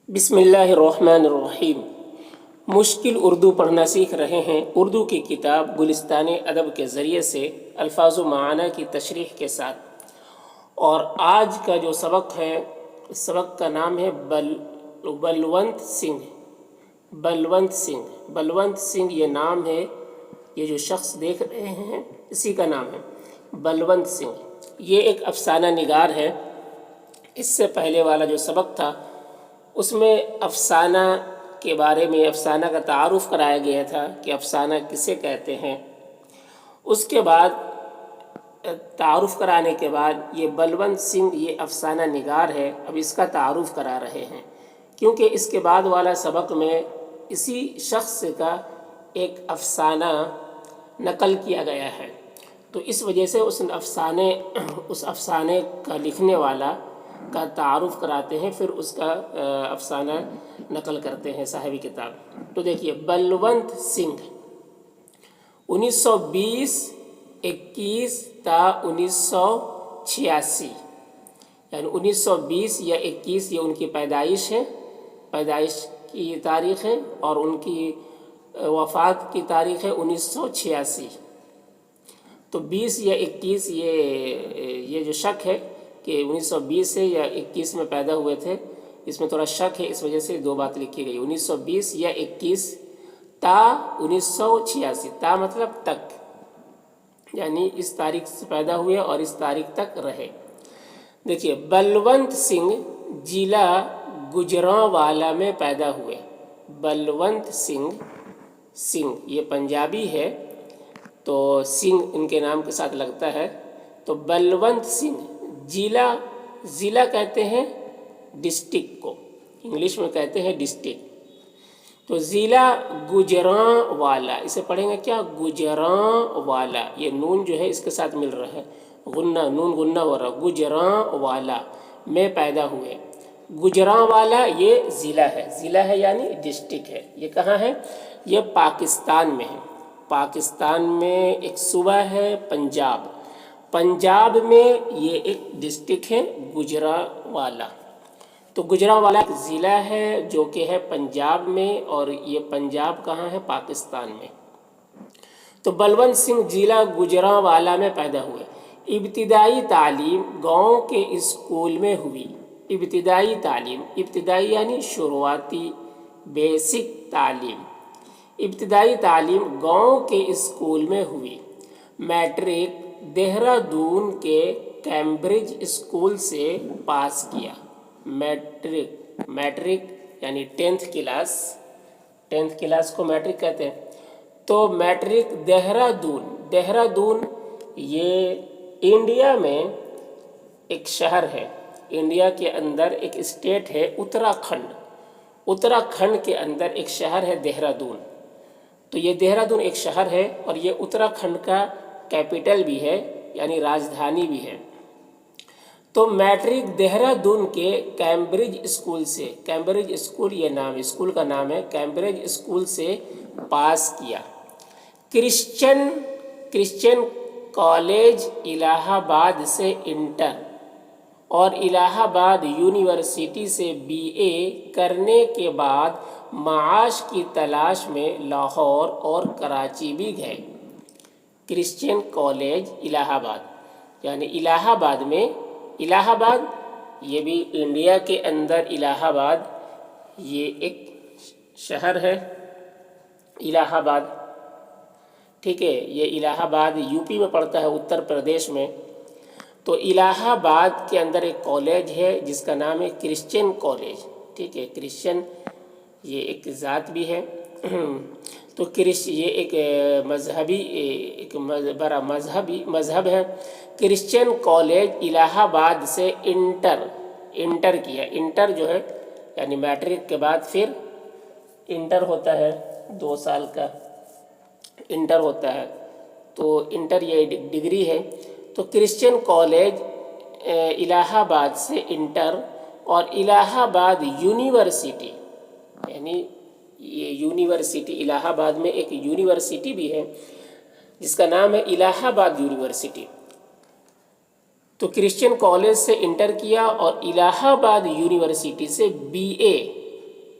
بسم اللہ الرحمن الرحیم۔ مشکل اردو پڑھنا سیکھ رہے ہیں۔ اردو کی کتاب گلستان ادب کے ذریعے سے الفاظ و معنی کی تشریح کے ساتھ، اور آج کا جو سبق ہے، اس سبق کا نام ہے بلونت سنگھ۔ بلونت سنگھ، بلونت سنگھ یہ نام ہے، یہ جو شخص دیکھ رہے ہیں اسی کا نام ہے بلونت سنگھ۔ یہ ایک افسانہ نگار ہے۔ اس سے پہلے والا جو سبق تھا اس میں افسانہ کے بارے میں، افسانہ کا تعارف کرایا گیا تھا کہ افسانہ کسے کہتے ہیں۔ اس کے بعد تعارف کرانے کے بعد یہ بلونت سنگھ یہ افسانہ نگار ہے، اب اس کا تعارف کرا رہے ہیں، کیونکہ اس کے بعد والا سبق میں اسی شخص کا ایک افسانہ نقل کیا گیا ہے، تو اس وجہ سے اس افسانے کا لکھنے والا کا تعارف کراتے ہیں، پھر اس کا افسانہ نقل کرتے ہیں صاحب کتاب۔ تو دیکھیے، بلونت سنگھ 1920-21 تا 1986، یعنی 1920 یا 21 یہ ان کی پیدائش ہے، پیدائش کی تاریخ ہے، اور ان کی وفات کی تاریخ ہے 1986۔ تو 20 یا 21 یہ جو شک ہے کہ 1920 سے یا 21 میں پیدا ہوئے تھے، اس میں تھوڑا شک ہے، اس وجہ سے دو بات لکھی گئی، 1920 یا 21 تا 1986۔ تا مطلب تک، یعنی اس تاریخ سے پیدا ہوئے اور اس تاریخ تک رہے۔ دیکھیے، بلونت سنگھ ضلع گوجرانوالا میں پیدا ہوئے۔ بلونت سنگھ یہ پنجابی ہے، تو سنگھ ان کے نام کے ساتھ لگتا ہے، تو بلونت سنگھ ضلع کہتے ہیں ڈسٹرکٹ کو، انگلش میں کہتے ہیں ڈسٹرکٹ، تو ضلع گوجرانوالا، اسے پڑھیں گے کیا؟ گوجرانوالا، یہ نون جو ہے اس کے ساتھ مل رہا ہے، نون غنہ ہو رہا، گوجرانوالا میں پیدا ہوئے۔ گوجرانوالا یہ ضلع ہے یعنی ڈسٹرکٹ ہے۔ یہ کہاں ہے؟ یہ پاکستان میں ہے۔ پاکستان میں ایک صوبہ ہے پنجاب میں یہ ایک ڈسٹرکٹ ہے گوجرانوالا۔ تو گوجرانوالا ایک ضلع ہے جو کہ ہے پنجاب میں، اور یہ پنجاب کہاں ہے؟ پاکستان میں۔ تو بلونت سنگھ ضلع گوجرانوالا میں پیدا ہوئے۔ ابتدائی تعلیم گاؤں کے اسکول میں ہوئی۔ ابتدائی یعنی شروعاتی، بیسک تعلیم۔ ابتدائی تعلیم گاؤں کے اسکول میں ہوئی۔ میٹرک دہرادون کے کیمبرج اسکول سے پاس کیا۔ میٹرک یعنی 10th کلاس کو میٹرک کہتے ہیں۔ تو میٹرک دہرادون یہ انڈیا میں ایک شہر ہے، انڈیا کے اندر ایک اسٹیٹ ہے اتراکھنڈ کے اندر ایک شہر ہے دہرادون۔ تو یہ دہرادون ایک شہر ہے، اور یہ اتراکھنڈ کا کیپٹل بھی ہے، یعنی راجدھانی بھی ہے۔ تو میٹرک دہرادون کے کیمبرج اسکول یہ اسکول کا نام ہے، کیمبرج اسکول سے پاس کیا۔ کرسچین کالج الہ آباد سے انٹر، اور الہ آباد یونیورسٹی سے BA کرنے کے بعد معاش کی تلاش میں لاہور اور کراچی بھی گئے۔ کرسچین کالج الہ آباد، یعنی الہ آباد یہ بھی انڈیا کے اندر الہ آباد یہ ایک شہر ہے، الہ آباد، ٹھیک ہے، یہ الہ آباد UP میں پڑتا ہے، اتر پردیش میں۔ تو الہ آباد کے اندر ایک کالج ہے جس کا نام ہے کرسچین کالج، ٹھیک ہے، کرسچین یہ ایک ذات بھی ہے۔ تو یہ ایک بڑا مذہب ہے۔ کرسچین کالج الہ آباد سے انٹر کیا۔ انٹر جو ہے یعنی میٹرک کے بعد پھر انٹر ہوتا ہے، 2 سال کا انٹر ہوتا ہے، تو انٹر یہ ڈگری ہے۔ تو کرسچین کالج الہ آباد سے انٹر، اور الہ آباد یونیورسٹی، یعنی یہ یونیورسٹی الہ آباد میں ایک یونیورسٹی بھی ہے جس کا نام ہے الہ آباد یونیورسٹی۔ تو کرسچین کالج سے انٹر کیا، اور الہ آباد یونیورسٹی سے BA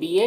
BA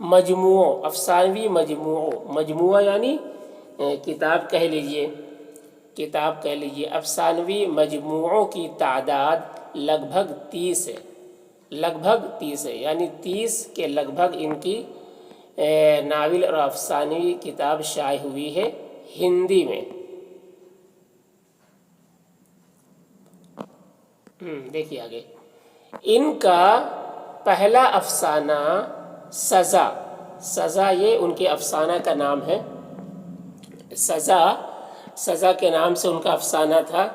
مجموعوں، افسانوی مجموعوں، مجموعہ یعنی کتاب کہہ لیجئے، کتاب کہہ لیجئے، افسانوی مجموعوں کی تعداد لگ بھگ 30 ہے، لگ بھگ 30 ہے، یعنی 30 کے لگ بھگ ان کی ناول اور افسانوی کتاب شائع ہوئی ہے ہندی میں۔ دیکھیے آگے، ان کا پہلا افسانہ سزا، سزا یہ ان کے افسانہ کا نام ہے، سزا، سزا کے نام سے ان کا افسانہ تھا،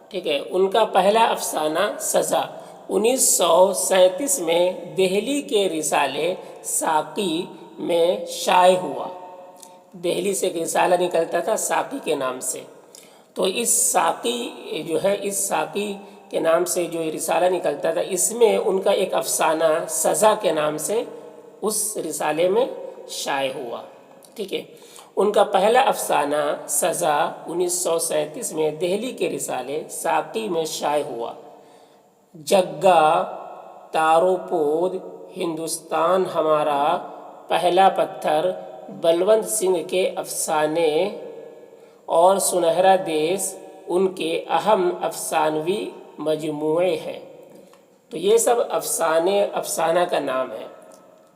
ٹھیک ہے۔ ان کا پہلا افسانہ سزا 1937 میں دہلی کے رسالے ساقی میں شائع ہوا۔ دہلی سے ایک رسالہ نکلتا تھا ساقی کے نام سے، تو اس ساقی جو ہے، اس ساقی کے نام سے جو یہ رسالہ نکلتا تھا، اس میں ان کا ایک افسانہ سزا کے نام سے اس رسالے میں شائع ہوا، ٹھیک ہے۔ ان کا پہلا افسانہ سزا 1937 میں دہلی کے رسالے ساقی میں شائع ہوا۔ جگا، تارو پود، ہندوستان ہمارا، پہلا پتھر، بلونت سنگھ کے افسانے اور سنہرا دیس ان کے اہم افسانوی مجموعے ہیں۔ تو یہ سب افسانہ کا نام ہے۔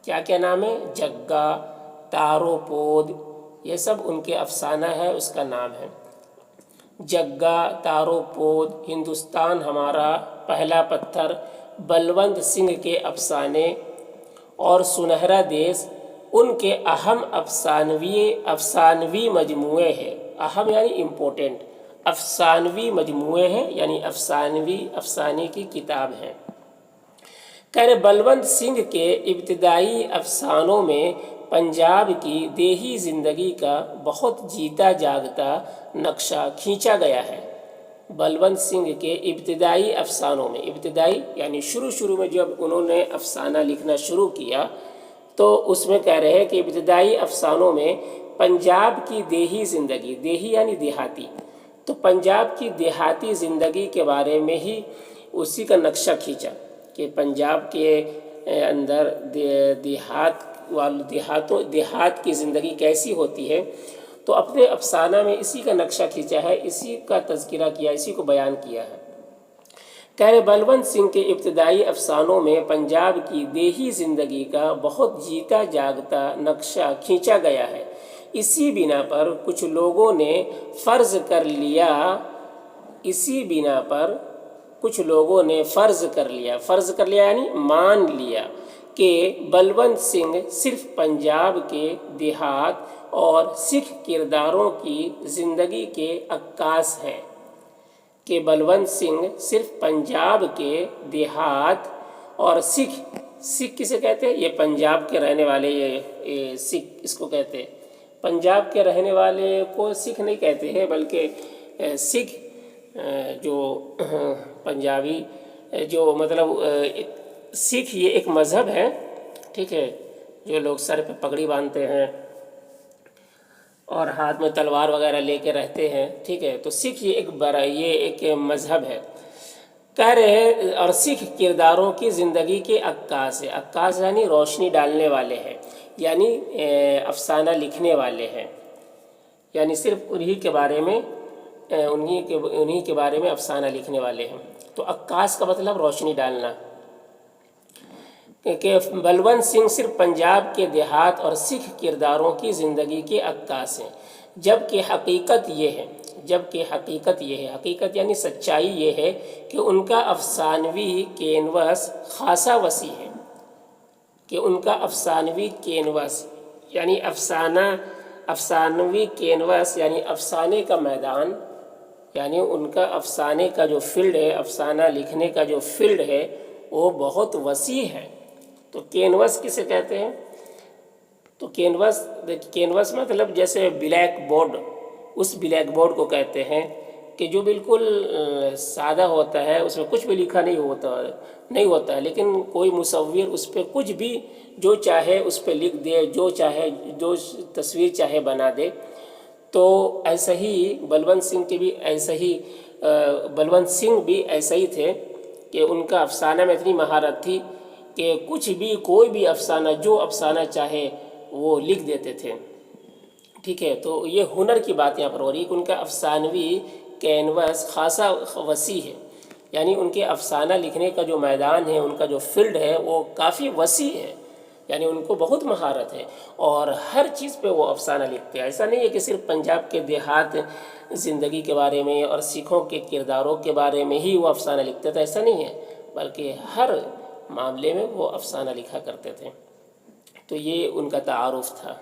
کیا کیا نام ہے؟ جگا، تارو پود، یہ سب ان کے افسانہ ہے، اس کا نام ہے۔ جگا، تارو پود، ہندوستان ہمارا، پہلا پتھر، بلونت سنگھ کے افسانے اور سنہرا دیس ان کے اہم افسانوی مجموعے ہیں۔ اہم یعنی امپورٹنٹ، افسانوی مجموعے ہیں یعنی افسانے کی کتاب ہے۔ کہہ رہے بلونت سنگھ کے ابتدائی افسانوں میں پنجاب کی دیہی زندگی کا بہت جیتا جاگتا نقشہ کھینچا گیا ہے۔ بلونت سنگھ کے ابتدائی افسانوں میں، ابتدائی یعنی شروع میں جب انہوں نے افسانہ لکھنا شروع کیا تو اس میں کہہ رہے ہیں کہ ابتدائی افسانوں میں پنجاب کی دیہی زندگی، دیہی یعنی دیہاتی، تو پنجاب کی دیہاتی زندگی کے بارے میں ہی اسی کا نقشہ کھینچا کہ پنجاب کے اندر دیہات کی زندگی کیسی ہوتی ہے، تو اپنے افسانہ میں اسی کا نقشہ کھینچا ہے، اسی کا تذکرہ کیا، اسی کو بیان کیا ہے۔ کہہ رہے بلونت سنگھ کے ابتدائی افسانوں میں پنجاب کی دیہی زندگی کا بہت جیتا جاگتا نقشہ کھینچا گیا ہے۔ اسی بنا پر کچھ لوگوں نے فرض کر لیا یعنی مان لیا کہ بلونت سنگھ صرف پنجاب کے دیہات اور سکھ کرداروں کی زندگی کے عکاس ہیں، کہ بلونت سنگھ صرف پنجاب کے دیہات اور سکھ کسے کہتے ہیں؟ یہ پنجاب کے رہنے والے، یہ سکھ اس کو کہتے ہیں۔ پنجاب کے رہنے والے کو سکھ نہیں کہتے ہیں، بلکہ سکھ جو پنجابی جو مطلب سکھ یہ ایک مذہب ہے، ٹھیک ہے، جو لوگ سر پہ پگڑی باندھتے ہیں اور ہاتھ میں تلوار وغیرہ لے کے رہتے ہیں، ٹھیک ہے، تو سکھ یہ ایک مذہب ہے۔ کہہ رہے ہیں اور سکھ کرداروں کی زندگی کے عکاس ہے، عکاس یعنی روشنی ڈالنے والے ہیں، یعنی افسانہ لکھنے والے ہیں، یعنی صرف انہی کے بارے میں افسانہ لکھنے والے ہیں۔ تو عکاس کا مطلب روشنی ڈالنا، کہ بلونت سنگھ صرف پنجاب کے دیہات اور سکھ کرداروں کی زندگی کے عکاس ہیں، جبکہ حقیقت یہ ہے، حقیقت یعنی سچائی یہ ہے کہ ان کا افسانوی کینوس خاصا وسیع ہے، کہ ان کا افسانوی کینوس یعنی افسانوی کینوس یعنی افسانے کا میدان، یعنی ان کا افسانے کا جو فیلڈ ہے، افسانہ لکھنے کا جو فیلڈ ہے وہ بہت وسیع ہے۔ تو کینوس کسے کہتے ہیں؟ تو کینوس مطلب جیسے بلیک بورڈ، اس بلیک بورڈ کو کہتے ہیں کہ جو بالکل سادہ ہوتا ہے، اس میں کچھ بھی لکھا نہیں ہوتا ہے، لیکن کوئی مصور اس پہ کچھ بھی جو چاہے اس پہ لکھ دے، جو تصویر چاہے بنا دے۔ تو ایسا ہی بلونت سنگھ بھی ایسا ہی تھے کہ ان کا افسانہ میں اتنی مہارت تھی کہ کچھ بھی کوئی بھی افسانہ جو افسانہ چاہے وہ لکھ دیتے تھے. ٹھیک ہے، تو یہ ہنر کی بات یہاں پر ہو رہی ہے کہ ان کا افسانوی کینوس خاصا وسیع ہے. یعنی ان کے افسانہ لکھنے کا جو میدان ہے، ان کا جو فیلڈ ہے وہ کافی وسیع ہے. یعنی ان کو بہت مہارت ہے اور ہر چیز پہ وہ افسانہ لکھتے ہیں. ایسا نہیں ہے کہ صرف پنجاب کے دیہات زندگی کے بارے میں اور سکھوں کے کرداروں کے بارے میں ہی وہ افسانہ لکھتے تھے، ایسا نہیں ہے، بلکہ ہر معاملے میں وہ افسانہ لکھا کرتے تھے. تو یہ ان کا تعارف تھا.